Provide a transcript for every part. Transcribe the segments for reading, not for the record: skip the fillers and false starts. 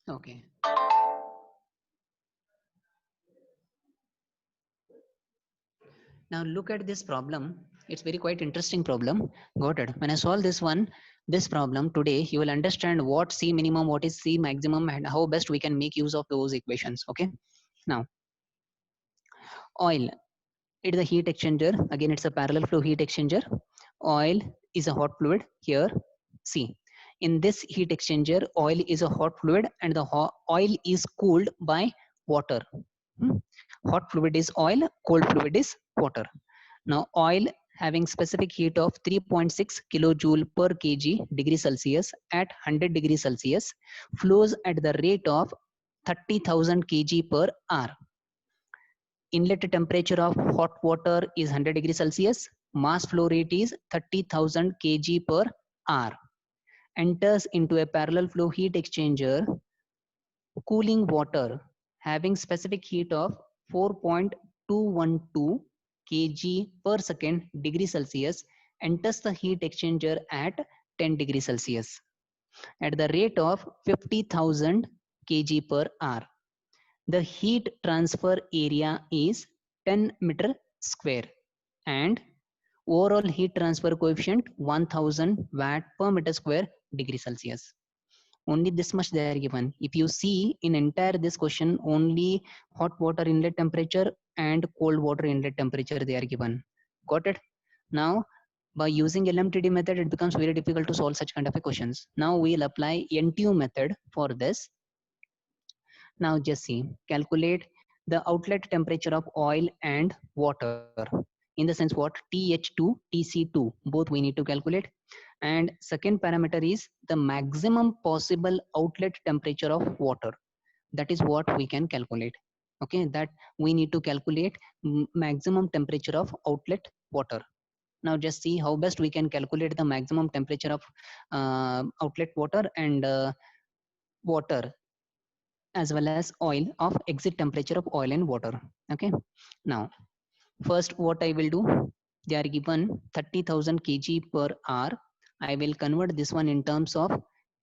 Okay. Now look at this problem. It's very quite interesting problem. Got it. When I solve this problem today, you will understand what C minimum, what is C maximum, and how best we can make use of those equations. Okay. Now, oil. It is a heat exchanger. Again, it's a parallel flow heat exchanger. Oil is a hot fluid. Here, see. In this heat exchanger, oil is a hot fluid, and the oil is cooled by water. Hmm. Hot fluid is oil, cold fluid is water. Now, oil having specific heat of 3.6 kilojoule per kg degree Celsius at 100 degrees Celsius flows at the rate of 30,000 kg per hour. Inlet temperature of hot water is 100 degrees Celsius. Mass flow rate is 30,000 kg per hour. Enters into a parallel flow heat exchanger. Cooling water having specific heat of 4.212 kg per second degree Celsius enters the heat exchanger at 10 degrees Celsius at the rate of 50,000 kg per hour. The heat transfer area is 10 meter square and overall heat transfer coefficient 1000 watt per meter square degree Celsius. Only this much they are given. If you see in entire this question, only hot water inlet temperature and cold water inlet temperature they are given. Got it? Now, by using LMTD method, it becomes very difficult to solve such kind of questions. Now we'll apply NTU method for this. Now just see, calculate the outlet temperature of oil and water. In the sense what? TH2, TC2, both we need to calculate. And second parameter is the maximum possible outlet temperature of water. That is what we can calculate. Okay, that we need to calculate maximum temperature of outlet water. Now just see how best we can calculate the maximum temperature of outlet water and water as well as oil of exit temperature of oil and water. Okay, now first what I will do, they are given 30,000 kg per hour. I will convert this one in terms of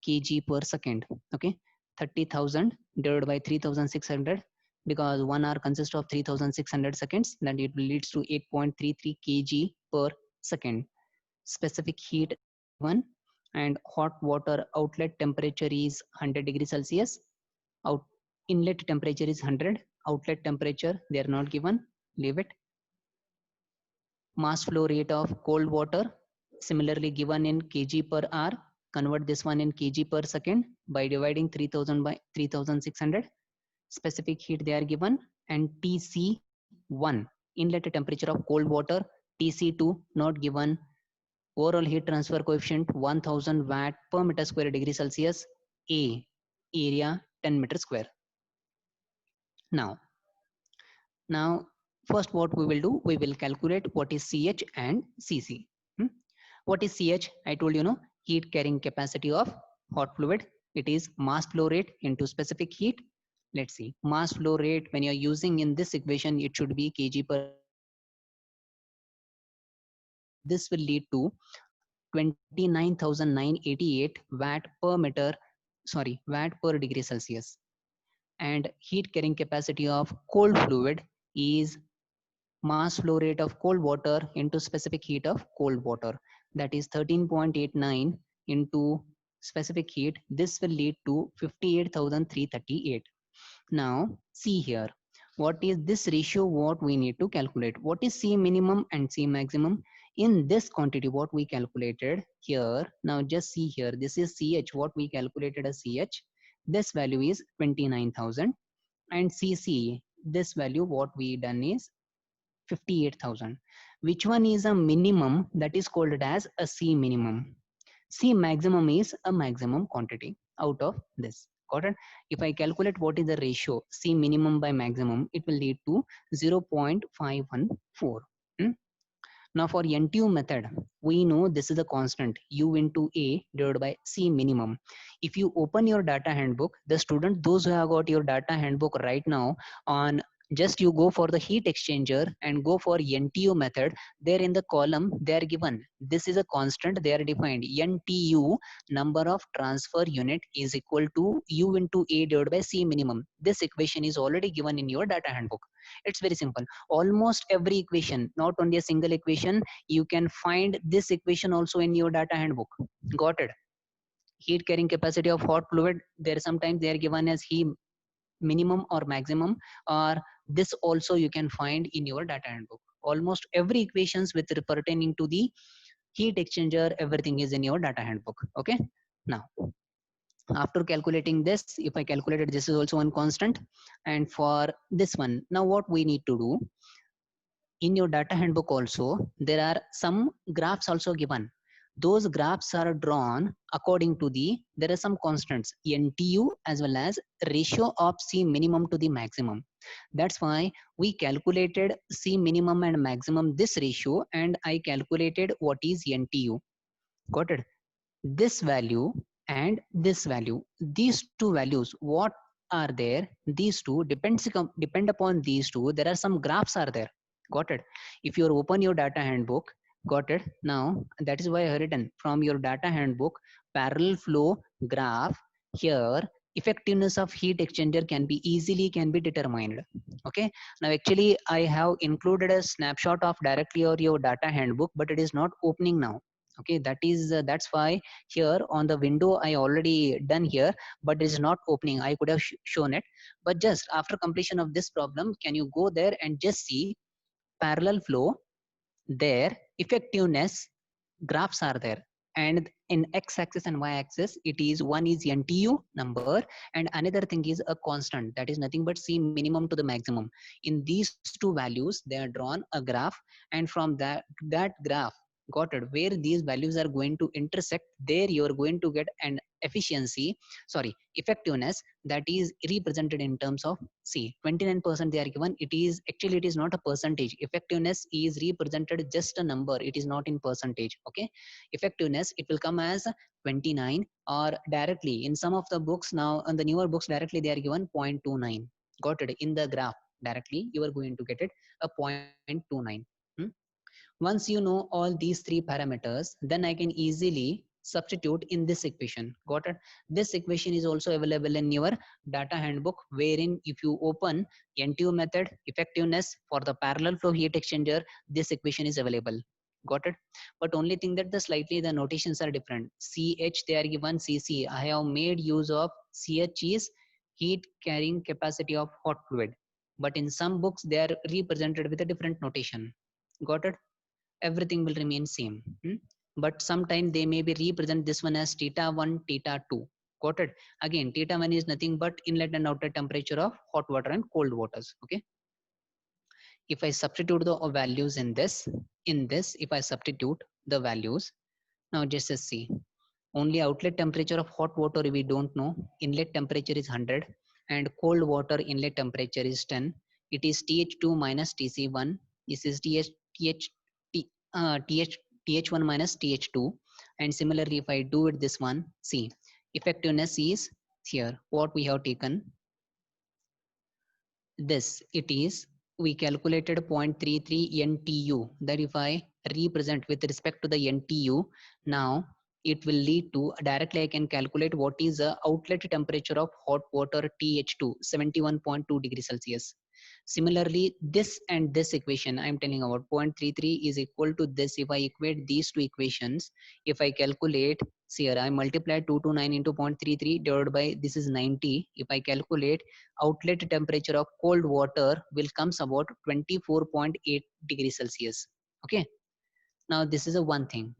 kg per second. Okay, 30,000 divided by 3,600, because 1 hour consists of 3,600 seconds, then it leads to 8.33 kg per second. Specific heat given, and hot water outlet temperature is 100 degrees Celsius. Out inlet temperature is 100. Outlet temperature they are not given. Leave it. Mass flow rate of cold water similarly given in kg per hour. Convert this one in kg per second by dividing 3000 by 3600. Specific heat they are given, and TC1 inlet temperature of cold water. TC2 not given. Overall heat transfer coefficient 1000 watt per meter square degree Celsius. A area 10 meter square. Now first what we will do, we will calculate what is CH and CC. What is CH? I told you, no, heat carrying capacity of hot fluid. It is mass flow rate into specific heat. Let's see, mass flow rate when you're using in this equation, it should be kg per second. This will lead to 29,988 watt per meter, sorry, watt per degree Celsius. And heat carrying capacity of cold fluid is mass flow rate of cold water into specific heat of cold water, that is 13.89 into specific heat. This will lead to 58,338. Now see here, what is this ratio, what we need to calculate, what is C minimum and C maximum in this quantity, what we calculated here. Now just see here, this is CH, what we calculated as CH, this value is 29,000, and CC, this value what we done is 58,000. Which one is a minimum? That is called as a C minimum. C maximum is a maximum quantity out of this. Got it? If I calculate what is the ratio C minimum by maximum, it will lead to 0.514. Now for NTU method, we know this is a constant U into A divided by C minimum. If you open your data handbook, the student, those who have got your data handbook right now on Just you go for the heat exchanger and go for NTU method. There in the column they are given, this is a constant, they are defined. NTU, number of transfer unit, is equal to U into A divided by C minimum. This equation is already given in your data handbook. It's very simple. Almost every equation, not only a single equation, you can find this equation also in your data handbook. Got it? Heat carrying capacity of hot fluid, there sometimes they are given as heat minimum or maximum, or this also you can find in your data handbook. Almost every equations with pertaining to the heat exchanger, everything is in your data handbook. Okay, now after calculating this, if I calculated, this is also one constant. And for this one, now what we need to do, in your data handbook also there are some graphs also given. Those graphs are drawn according to the, there are some constants NTU as well as ratio of C minimum to the maximum. That's why we calculated C minimum and maximum this ratio, and I calculated what is NTU. Got it? This value and this value, these two values, what are there, these two depend upon these two, there are some graphs are there. Got it? If you open your data handbook, got it? Now that is why I have written from your data handbook parallel flow graph. Here effectiveness of heat exchanger can be determined. Okay, now actually I have included a snapshot of directly or your data handbook, but it is not opening now. Okay, that is that's why here on the window I already done here, but it is not opening. I could have shown it, but just after completion of this problem, can you go there and just see parallel flow, there effectiveness graphs are there, and in x-axis and y-axis it is, one is NTU number and another thing is a constant, that is nothing but C minimum to the maximum. In these two values they are drawn a graph, and from that graph, got it, where these values are going to intersect, there you are going to get an efficiency, sorry, effectiveness, that is represented in terms of C. 29% they are given. It is actually, it is not a percentage. Effectiveness is represented just a number, it is not in percentage. Okay, effectiveness, it will come as 29, or directly in some of the books now, on the newer books directly they are given 0.29. Got it? In the graph directly you are going to get it a 0.29. Once you know all these three parameters, then I can easily substitute in this equation. Got it? This equation is also available in your data handbook, wherein if you open NTU method effectiveness for the parallel flow heat exchanger, this equation is available. Got it? But only thing that the slightly the notations are different. CH they are given CC. I have made use of CH is heat carrying capacity of hot fluid, but in some books they are represented with a different notation. Got it? Everything will remain same. But sometimes they may be represent this one as theta 1 theta 2. Got it? Again, theta 1 is nothing but inlet and outlet temperature of hot water and cold waters. Okay, if I substitute the values in this, if I substitute the values, now just see, only outlet temperature of hot water we don't know, inlet temperature is 100 and cold water inlet temperature is 10. It is TH2 minus TC1. This is TH1 minus TH2. And similarly, if I do it this one, see, effectiveness is here. What we have taken, this, it is, we calculated 0.33 NTU. That if I represent with respect to the NTU, now it will lead to, directly I can calculate what is the outlet temperature of hot water TH2, 71.2 degrees Celsius. Similarly, this and this equation I am telling about 0.33 is equal to this. If I equate these two equations, if I calculate, see here I multiply 229 into 0.33 divided by this is 90. If I calculate, outlet temperature of cold water will comes about 24.8 degrees Celsius. Okay, now this is a one thing.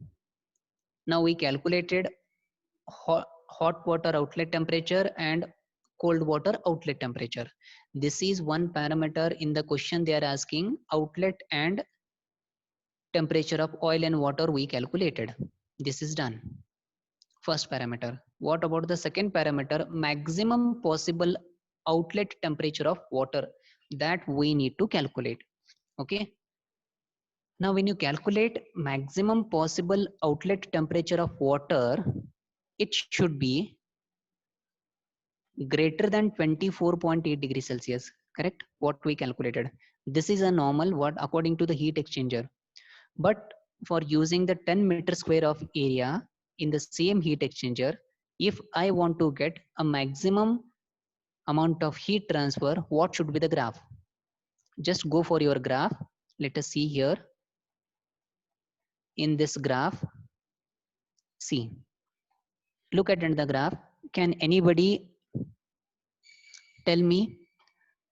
Now we calculated hot water outlet temperature and cold water outlet temperature. This is one parameter in the question they are asking. Outlet and temperature of oil and water we calculated. This is done. First parameter. What about the second parameter? Maximum possible outlet temperature of water, that we need to calculate. Okay, now when you calculate maximum possible outlet temperature of water, it should be greater than 24.8 degrees Celsius. correct? What we calculated. This is a normal what according to the heat exchanger. But for using the 10 meter square of area in the same heat exchanger, if I want to get a maximum amount of heat transfer, what should be the graph? Just go for your graph. Let us see here. In this graph, see, look at the graph. Can anybody tell me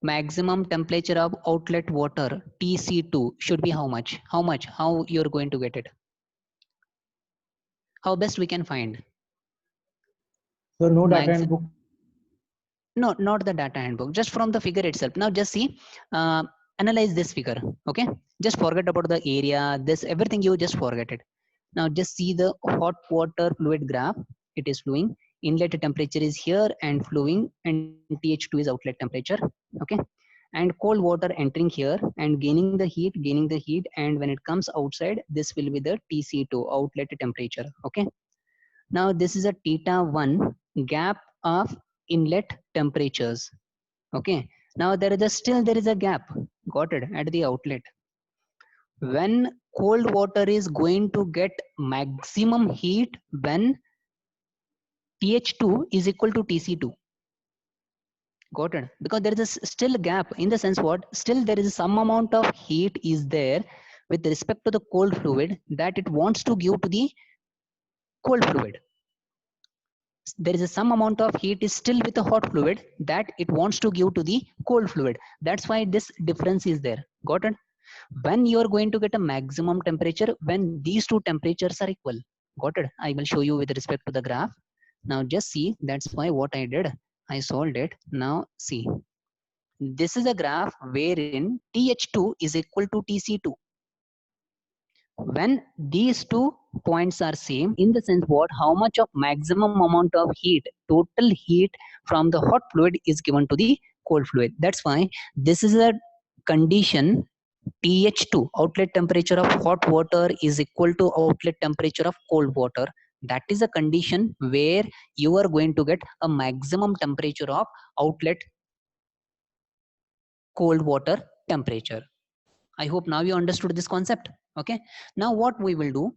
maximum temperature of outlet water TC2 should be how much? How much? How you're going to get it? How best we can find? So no data Max in book. No, not the data handbook, just from the figure itself. Now just see, analyze this figure. Okay, just forget about the area, this everything, you just forget it. Now just see the hot water fluid graph. It is flowing, inlet temperature is here and flowing, and TH2 is outlet temperature. Okay, and cold water entering here and gaining the heat, and when it comes outside, this will be the TC2 outlet temperature. Okay, now this is a theta 1 gap of inlet temperatures. Okay, now there is a gap, got it, at the outlet. When cold water is going to get maximum heat when TH2 is equal to TC2, got it, because there is a still gap, in the sense what, still there is some amount of heat is there with respect to the cold fluid that it wants to give to the cold fluid. There is some amount of heat is still with the hot fluid that it wants to give to the cold fluid. That's why this difference is there. Got it? When you are going to get a maximum temperature, when these two temperatures are equal. Got it? I will show you with respect to the graph. Now just see, that's why what I did, I solved it. Now see, this is a graph wherein TH2 is equal to TC2. When these two points are same, in the sense what, how much of maximum amount of heat, total heat from the hot fluid is given to the cold fluid. That's why this is a condition, TH2 outlet temperature of hot water is equal to outlet temperature of cold water. That is a condition where you are going to get a maximum temperature of outlet cold water temperature. I hope now you understood this concept. Okay, now what we will do,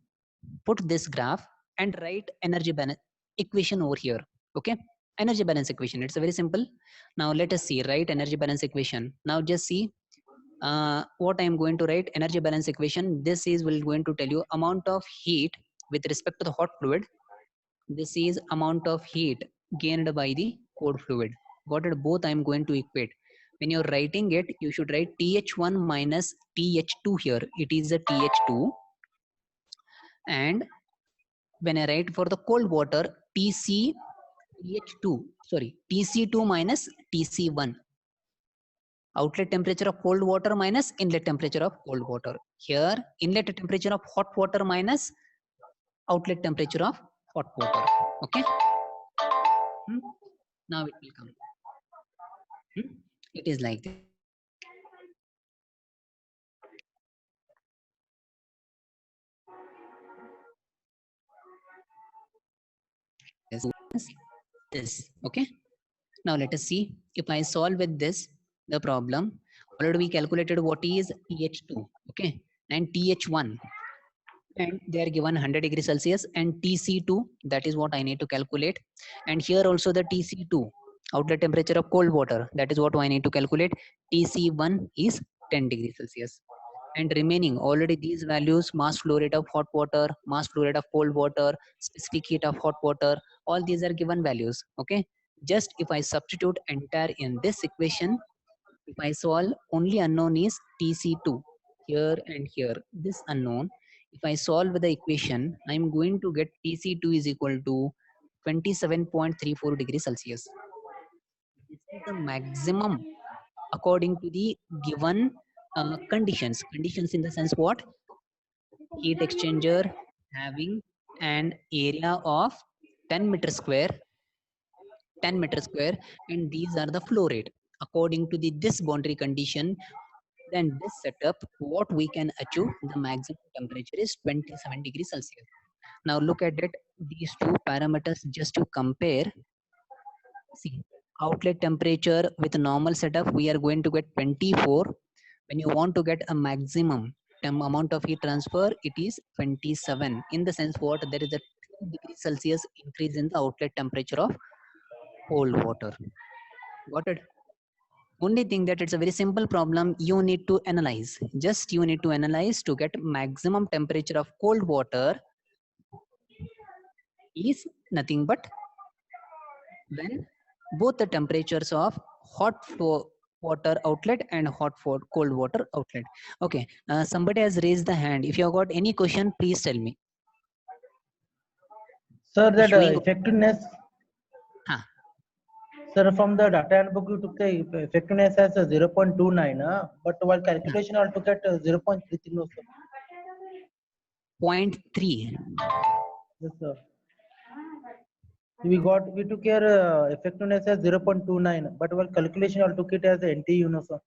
put this graph and write energy balance equation over here. Okay, energy balance equation, it's very simple. Now let us see, write energy balance equation. Now just see, what I am going to write energy balance equation. This is will going to tell you amount of heat with respect to the hot fluid. This is amount of heat gained by the cold fluid. Got it? Both I am going to equate. When you're writing it, you should write TH1 minus TH2 here. It is a TH2. And when I write for the cold water, TH2, sorry, TC2 minus TC1. Outlet temperature of cold water minus inlet temperature of cold water. Here, inlet temperature of hot water minus outlet temperature of hot water. Okay. Now it will come. It is like this. This. Okay. Now let us see if I solve with this the problem. Already we calculated what is TH2. Okay. And TH1. And they are given 100 degrees Celsius, and TC2, that is what I need to calculate. And here also the TC2, outlet temperature of cold water, that is what I need to calculate. TC1 is 10 degrees Celsius. And remaining already these values, mass flow rate of hot water, mass flow rate of cold water, specific heat of hot water, all these are given values. Okay. Just if I substitute entire in this equation, if I solve, only unknown is TC2 here and here, this unknown. If I solve the equation, I'm going to get TC2 is equal to 27.34 degrees Celsius. This is the maximum according to the given conditions. Conditions in the sense what? Heat exchanger having an area of 10 meter square, 10 meter square, and these are the flow rate. According to this boundary condition, then this setup, what we can achieve, the maximum temperature is 27 degrees Celsius. Now look at it, these two parameters just to compare. See, outlet temperature with normal setup, we are going to get 24. When you want to get a maximum amount of heat transfer, it is 27. In the sense what, there is a 2 degrees Celsius increase in the outlet temperature of cold water. Got it? Only thing that it's a very simple problem you need to analyze. Just you need to analyze to get maximum temperature of cold water is nothing but when both the temperatures of hot flow water outlet and cold water outlet. Okay, somebody has raised the hand. If you have got any question, please tell me. Sir, that Showing effectiveness. Huh. Sir, from the data handbook, you took the effectiveness as 0.29, but while calculation, I'll took at 0.33. No, sir. 0.3. Yes, sir. We took care effectiveness as 0.29, but while calculation, I'll took it as NTU, no, sir.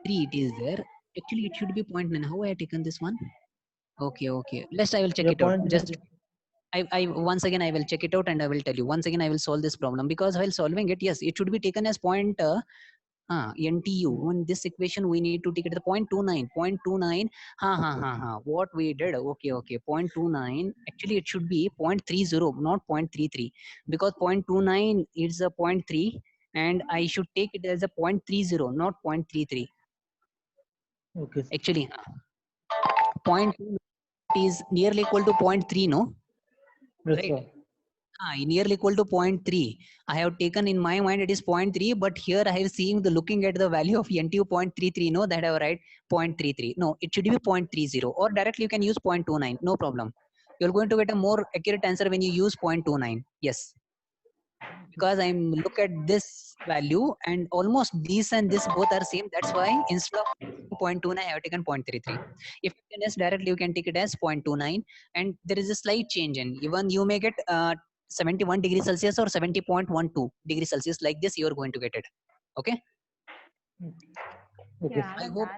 3 it is there. Actually, it should be 0.9. How I have taken this one? Okay. Let's I will check it out. Just I once again I will check it out and I will tell you. Once again I will solve this problem, because while solving it, yes, it should be taken as NTU. In this equation we need to take it the 0.29. 0.29. What we did? Okay. 0.29. Actually it should be 0.30, not 0.33, because 0.29 is a 0.3 and I should take it as a 0.30, not 0.33. Okay. Actually, 0.2 is nearly equal to 0.3, no? Yes, Right. sir. Nearly equal to 0.3. I have taken in my mind it is 0.3, but here I have seen the looking at the value of NTU 0.33. No, that I have write 0.33. No, it should be 0.30, or directly you can use 0.29. No problem. You're going to get a more accurate answer when you use 0.29. Yes. Because I'm look at this value and almost this and this both are same. That's why instead of 0.29, I have taken 0.33. If you can directly, you can take it as 0.29, and there is a slight change in. Even you may get 71 degrees Celsius or 70.12 degrees Celsius. Like this, you are going to get it. Okay. Okay. I hope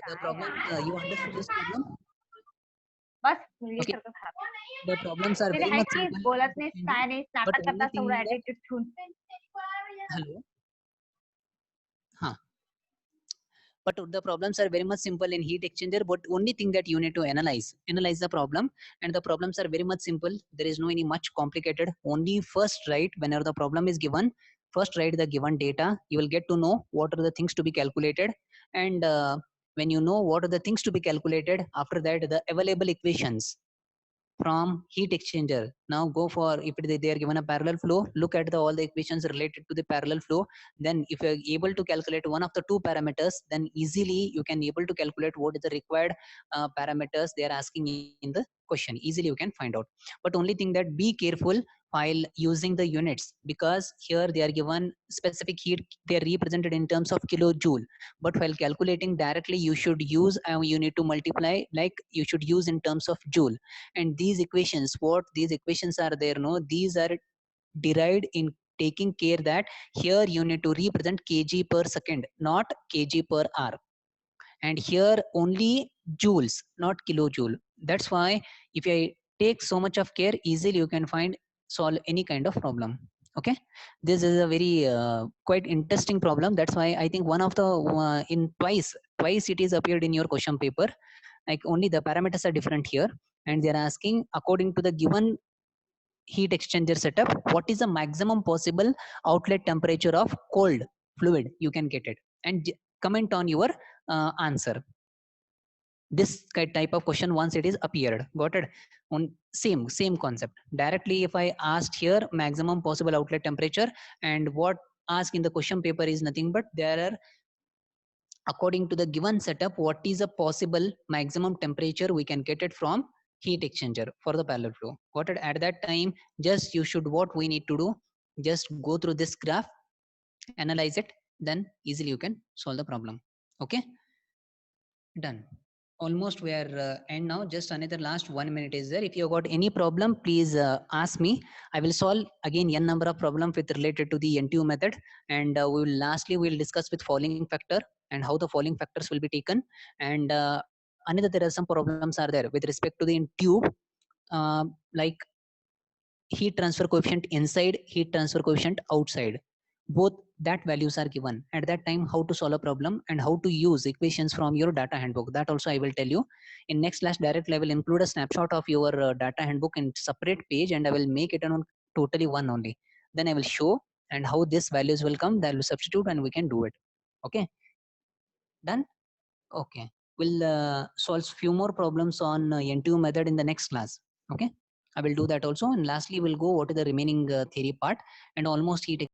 the problem you understood this problem. Okay. The problems are very much simple. But only thing that, hello. But the problems are very much simple in heat exchanger, but only thing that you need to analyze the problem, and the problems are very much simple. There is no any much complicated. Only first write, whenever the problem is given, first write the given data. You will get to know what are the things to be calculated, and when you know what are the things to be calculated, after that the available equations from heat exchanger. Now go for, if they are given a parallel flow, look at all the equations related to the parallel flow. Then if you are able to calculate one of the two parameters, then easily you can able to calculate what is the required parameters they are asking in the question. Easily you can find out. But only thing that be careful while using the units, because here they are given specific heat, they are represented in terms of kilojoule, but while calculating directly you should use you need to multiply, like you should use in terms of joule. And these equations, what these equations are there, no, these are derived in taking care that here you need to represent kg per second, not kg per hour, and here only joules, not kilojoule. That's why if I take so much of care, easily you can find solve any kind of problem. Okay, this is a very quite interesting problem. That's why I think one of the in twice it is appeared in your question paper. Like only the parameters are different here, and they are asking according to the given heat exchanger setup, what is the maximum possible outlet temperature of cold fluid you can get it, and comment on your answer. This type of question once it is appeared, got it? On same concept. Directly if I asked here maximum possible outlet temperature, and what asked in the question paper is nothing but there are, according to the given setup, what is a possible maximum temperature we can get it from heat exchanger for the parallel flow. Got it? At that time, just you should, what we need to do, just go through this graph, analyze it, then easily you can solve the problem. Okay, done. Almost we are end now. Just another last 1 minute is there. If you got any problem, please ask me. I will solve again n number of problems with related to the NTU method, and we will lastly we will discuss with falling factor and how the falling factors will be taken. And another, there are some problems are there with respect to the tube, like heat transfer coefficient inside, heat transfer coefficient outside. Both that values are given. At that time, how to solve a problem and how to use equations from your data handbook, that also I will tell you. In next class directly I will include a snapshot of your data handbook in separate page, and I will make it on totally one only. Then I will show and how these values will come, that will substitute and we can do it. Okay, done. Okay, we'll solve few more problems on NTU method in the next class. Okay, I will do that also. And lastly, we'll go what is the remaining theory part, and almost heat